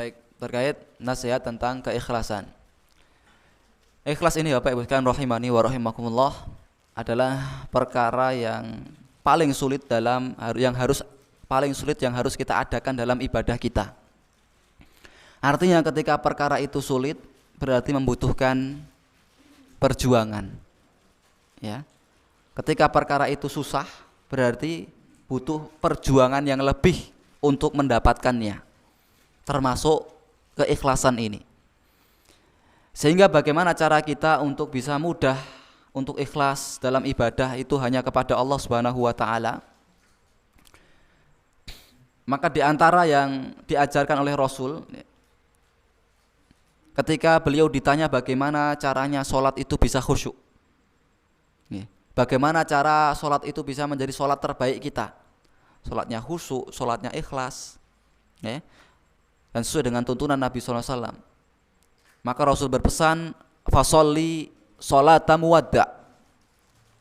Baik, terkait nasihat tentang keikhlasan. Ikhlas ini Bapak Ibu sekalian rahimani wa rahimakumullah adalah perkara yang paling sulit yang harus kita adakan dalam ibadah kita. Artinya ketika perkara itu sulit berarti membutuhkan perjuangan. Ya. Ketika perkara itu susah berarti butuh perjuangan yang lebih untuk mendapatkannya. Termasuk keikhlasan ini. Sehingga bagaimana cara kita untuk bisa mudah untuk ikhlas dalam ibadah itu hanya kepada Allah Subhanahu wa taala. Maka di antara yang diajarkan oleh Rasul ketika beliau ditanya bagaimana caranya sholat itu bisa khusyuk. Bagaimana cara sholat itu bisa menjadi sholat terbaik kita. Sholatnya khusyuk, sholatnya ikhlas. Dan sesuai dengan tuntunan Nabi SAW. Maka Rasul berpesan, fasolli sholata muwadda.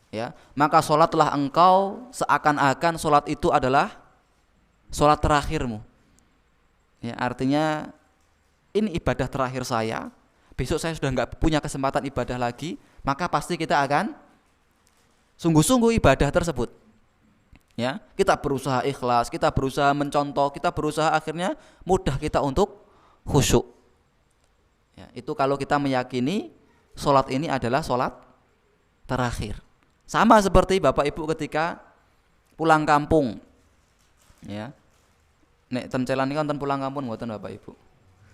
Ya, maka sholatlah engkau seakan-akan sholat itu adalah sholat terakhirmu. Ya, artinya ini ibadah terakhir saya. Besok saya sudah nggak punya kesempatan ibadah lagi, maka pasti kita akan sungguh-sungguh ibadah tersebut. Ya, kita berusaha ikhlas, kita berusaha mencontoh, kita berusaha akhirnya mudah kita untuk khusyuk. Ya, itu kalau kita meyakini sholat ini adalah sholat terakhir. Sama seperti Bapak Ibu ketika pulang kampung. Ya, nek ten Celan ini kan ten pulang kampung ngoten Bapak Ibu.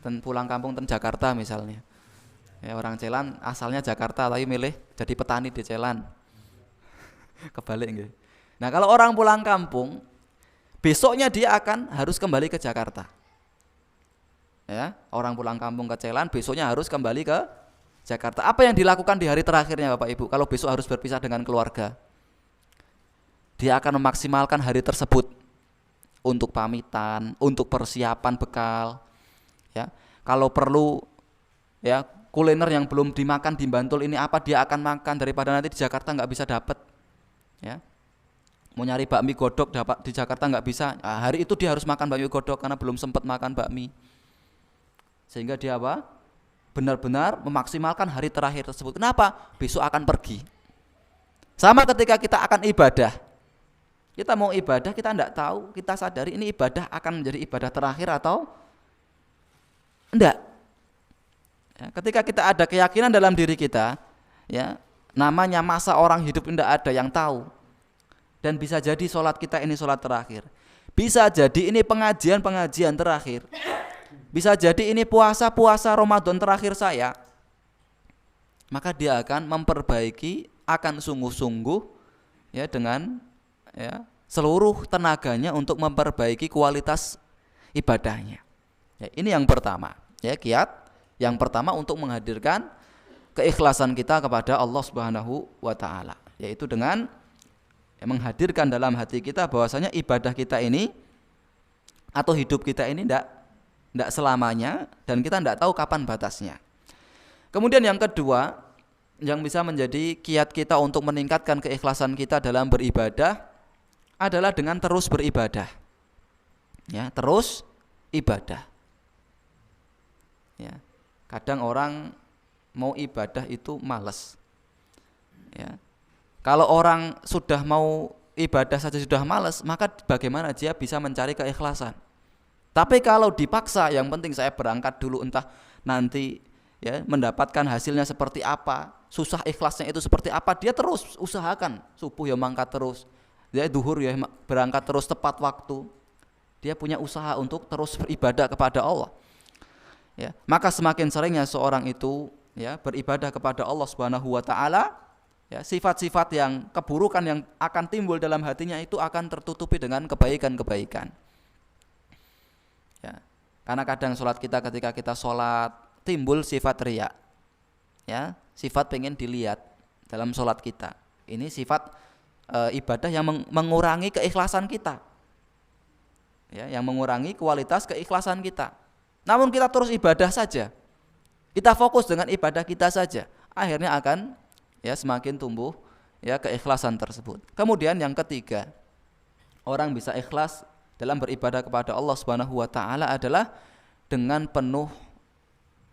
Ten pulang kampung ten Jakarta misalnya. Ya, orang Celan asalnya Jakarta tapi milih jadi petani di Celan. Kebalik nggih. Nah, kalau orang pulang kampung, besoknya dia akan harus kembali ke Jakarta. Ya, orang pulang kampung ke Celan, besoknya harus kembali ke Jakarta. Apa yang dilakukan di hari terakhirnya Bapak Ibu? Kalau besok harus berpisah dengan keluarga, dia akan memaksimalkan hari tersebut untuk pamitan, untuk persiapan bekal. Ya, kalau perlu, ya kuliner yang belum dimakan di Bantul ini apa dia akan makan daripada nanti di Jakarta nggak bisa dapat. Ya. Mau nyari bakmi godok dapat di Jakarta nggak bisa. Nah, hari itu dia harus makan bakmi godok karena belum sempat makan bakmi. Sehingga dia apa? Benar-benar memaksimalkan hari terakhir tersebut. Kenapa? Besok akan pergi. Sama ketika kita akan ibadah. Kita mau ibadah, kita enggak tahu, kita sadari ini ibadah akan menjadi ibadah terakhir atau enggak. Ya, ketika kita ada keyakinan dalam diri kita, ya, namanya masa orang hidup enggak ada yang tahu. Dan bisa jadi sholat kita ini sholat terakhir. Bisa jadi ini pengajian terakhir. Bisa jadi ini puasa Ramadan terakhir saya. Maka dia akan memperbaiki, akan sungguh-sungguh ya dengan ya seluruh tenaganya untuk memperbaiki kualitas ibadahnya. Ya, ini yang pertama. Ya, kiat yang pertama untuk menghadirkan keikhlasan kita kepada Allah Subhanahu wa taala, yaitu dengan menghadirkan dalam hati kita bahwasanya ibadah kita ini atau hidup kita ini tidak selamanya dan kita tidak tahu kapan batasnya. Kemudian yang kedua yang bisa menjadi kiat kita untuk meningkatkan keikhlasan kita dalam beribadah adalah dengan terus beribadah. Ya, terus ibadah. Ya, kadang orang mau ibadah itu malas. Ya. Kalau orang sudah mau ibadah saja sudah malas, maka bagaimana dia bisa mencari keikhlasan? Tapi kalau dipaksa, yang penting saya berangkat dulu entah nanti ya mendapatkan hasilnya seperti apa, susah ikhlasnya itu seperti apa, dia terus usahakan. Subuh ya mangkat terus, dia duhur ya berangkat terus tepat waktu. Dia punya usaha untuk terus beribadah kepada Allah. Ya, maka semakin seringnya seorang itu ya beribadah kepada Allah Subhanahu wa taala, ya, sifat-sifat yang keburukan yang akan timbul dalam hatinya itu akan tertutupi dengan kebaikan-kebaikan. Ya, karena kadang sholat kita ketika kita sholat timbul sifat riya, ya, sifat pengen dilihat dalam sholat kita. Ini sifat ibadah yang mengurangi keikhlasan kita, ya, yang mengurangi kualitas keikhlasan kita. Namun kita terus ibadah saja, kita fokus dengan ibadah kita saja, akhirnya akan ya semakin tumbuh ya keikhlasan tersebut. Kemudian yang ketiga, orang bisa ikhlas dalam beribadah kepada Allah Subhanahu wa taala adalah dengan penuh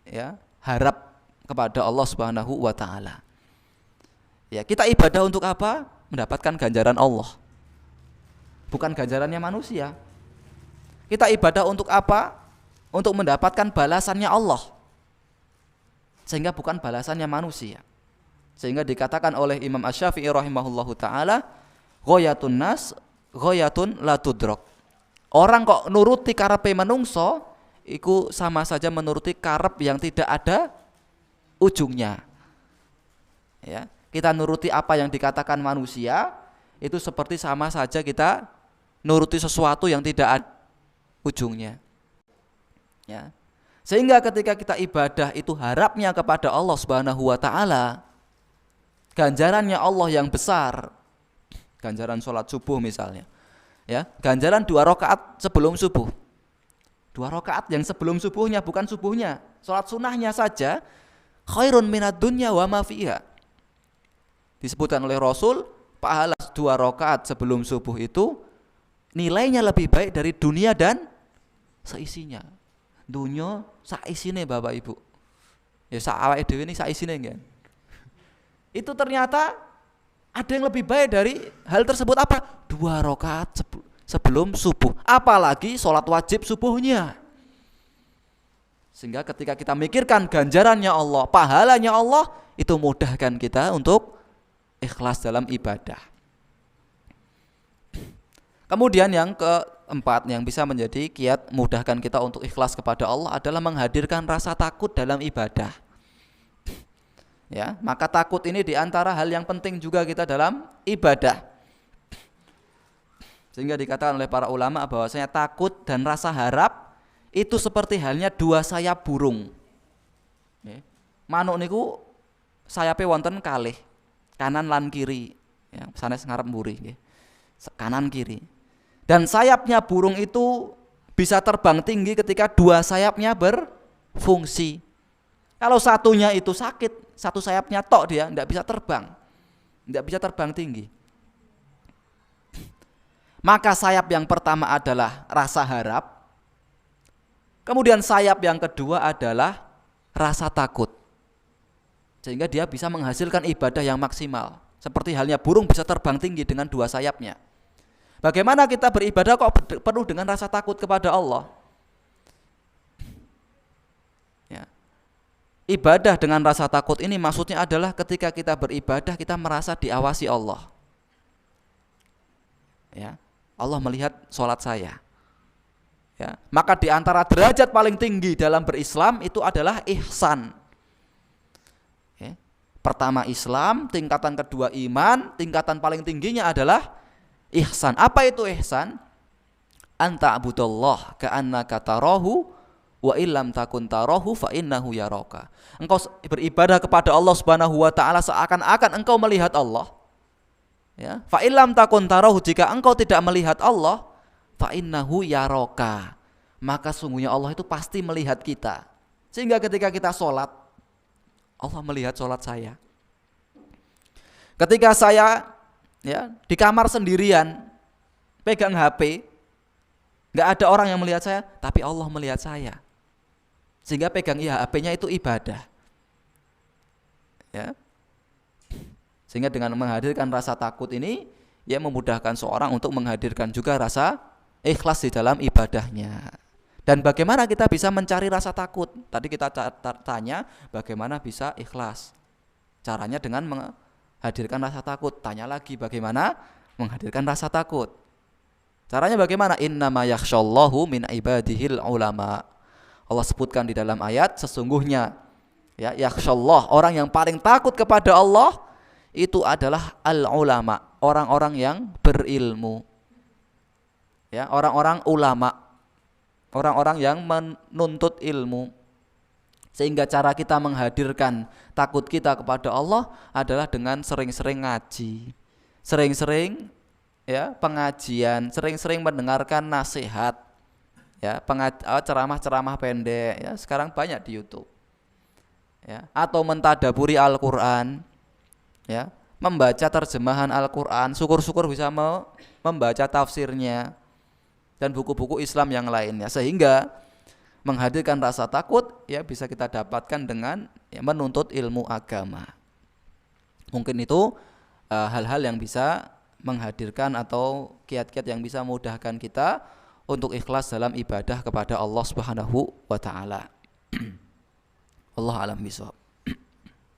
ya harap kepada Allah Subhanahu wa taala. Ya, kita ibadah untuk apa? Mendapatkan ganjaran Allah. Bukan ganjarannya manusia. Kita ibadah untuk apa? Untuk mendapatkan balasannya Allah. Sehingga bukan balasannya manusia. Sehingga dikatakan oleh Imam Asy-Syafi'i rahimahullahu taala, ghayatun nas ghayatun la tudrak. Orang kok nuruti karepe manungso, iku sama saja menuruti karep yang tidak ada ujungnya. Ya, kita nuruti apa yang dikatakan manusia, itu seperti sama saja kita nuruti sesuatu yang tidak ada ujungnya. Ya. Sehingga ketika kita ibadah itu harapnya kepada Allah Subhanahu wa taala, ganjarannya Allah yang besar. Ganjaran sholat subuh misalnya. Ya, ganjaran 2 rakaat sebelum subuh. 2 rakaat yang sebelum subuhnya, bukan subuhnya. Sholat sunnahnya saja khairun minad dunya wa ma fiha. Disebutkan oleh Rasul, pahala 2 rakaat sebelum subuh itu nilainya lebih baik dari dunia dan seisinya. Dunia saisine Bapak Ibu. Ya sak awake dhewe ini saisine kan. Itu ternyata ada yang lebih baik dari hal tersebut apa? 2 rakaat sebelum subuh. Apalagi sholat wajib subuhnya. Sehingga ketika kita mikirkan ganjarannya Allah, pahalanya Allah, itu mudahkan kita untuk ikhlas dalam ibadah. Kemudian yang keempat yang bisa menjadi kiat mudahkan kita untuk ikhlas kepada Allah adalah menghadirkan rasa takut dalam ibadah. Ya, maka takut ini diantara hal yang penting juga kita dalam ibadah. Sehingga dikatakan oleh para ulama bahwasanya takut dan rasa harap itu seperti halnya 2 sayap burung. Manuk niku sayape wonten kalih, kanan lan kiri. Ya, sanes ngarep mburi nggih. Kanan kiri. Dan sayapnya burung itu bisa terbang tinggi ketika 2 sayapnya berfungsi. Kalau satunya itu sakit, satu sayapnya tok dia tidak bisa terbang. Tidak bisa terbang tinggi. Maka sayap yang pertama adalah rasa harap. Kemudian sayap yang kedua adalah rasa takut. Sehingga dia bisa menghasilkan ibadah yang maksimal. Seperti halnya burung bisa terbang tinggi dengan 2 sayapnya. Bagaimana kita beribadah kok penuh dengan rasa takut kepada Allah? Ya. Ibadah dengan rasa takut ini maksudnya adalah ketika kita beribadah kita merasa diawasi Allah. Ya, Allah melihat sholat saya. Ya, maka di antara derajat paling tinggi dalam berislam itu adalah ihsan. Ya, pertama Islam, tingkatan kedua iman, tingkatan paling tingginya adalah ihsan. Apa itu ihsan? Anta abudallah ka'annaka tarahu wa illam takun tarahu fa innahu yaraka. Engkau beribadah kepada Allah Subhanahu wa taala seakan-akan engkau melihat Allah. Ya, fa illam takun tarahu, jika engkau tidak melihat Allah, fa innahu yaraka. Maka sungguhnya Allah itu pasti melihat kita. Sehingga ketika kita sholat, Allah melihat sholat saya. Ketika saya di kamar sendirian, pegang HP, nggak ada orang yang melihat saya, tapi Allah melihat saya. Sehingga pegang HP-nya itu ibadah. Ya. Sehingga dengan menghadirkan rasa takut ini, ya memudahkan seorang untuk menghadirkan juga rasa ikhlas di dalam ibadahnya. Dan bagaimana kita bisa mencari rasa takut? Tadi kita tanya bagaimana bisa ikhlas. Caranya dengan menghadirkan rasa takut. Tanya lagi bagaimana menghadirkan rasa takut. Caranya bagaimana? Innama yakhsyallahu min ibadihil ulama. Allah sebutkan di dalam ayat, sesungguhnya ya yakhsyallah, orang yang paling takut kepada Allah itu adalah al ulama, orang-orang yang berilmu. Ya, orang-orang ulama, orang-orang yang menuntut ilmu. Sehingga cara kita menghadirkan takut kita kepada Allah adalah dengan sering-sering ngaji, sering-sering pengajian, sering-sering mendengarkan nasihat, ceramah-ceramah pendek, ya sekarang banyak di YouTube, ya, atau mentadaburi Al-Quran, ya, membaca terjemahan Al-Quran, syukur-syukur bisa membaca tafsirnya dan buku-buku Islam yang lainnya. Sehingga menghadirkan rasa takut ya bisa kita dapatkan dengan ya, menuntut ilmu agama. Mungkin itu hal-hal yang bisa menghadirkan atau kiat-kiat yang bisa memudahkan kita untuk ikhlas dalam ibadah kepada Allah Subhanahu wa taala. Allah alam bisawab.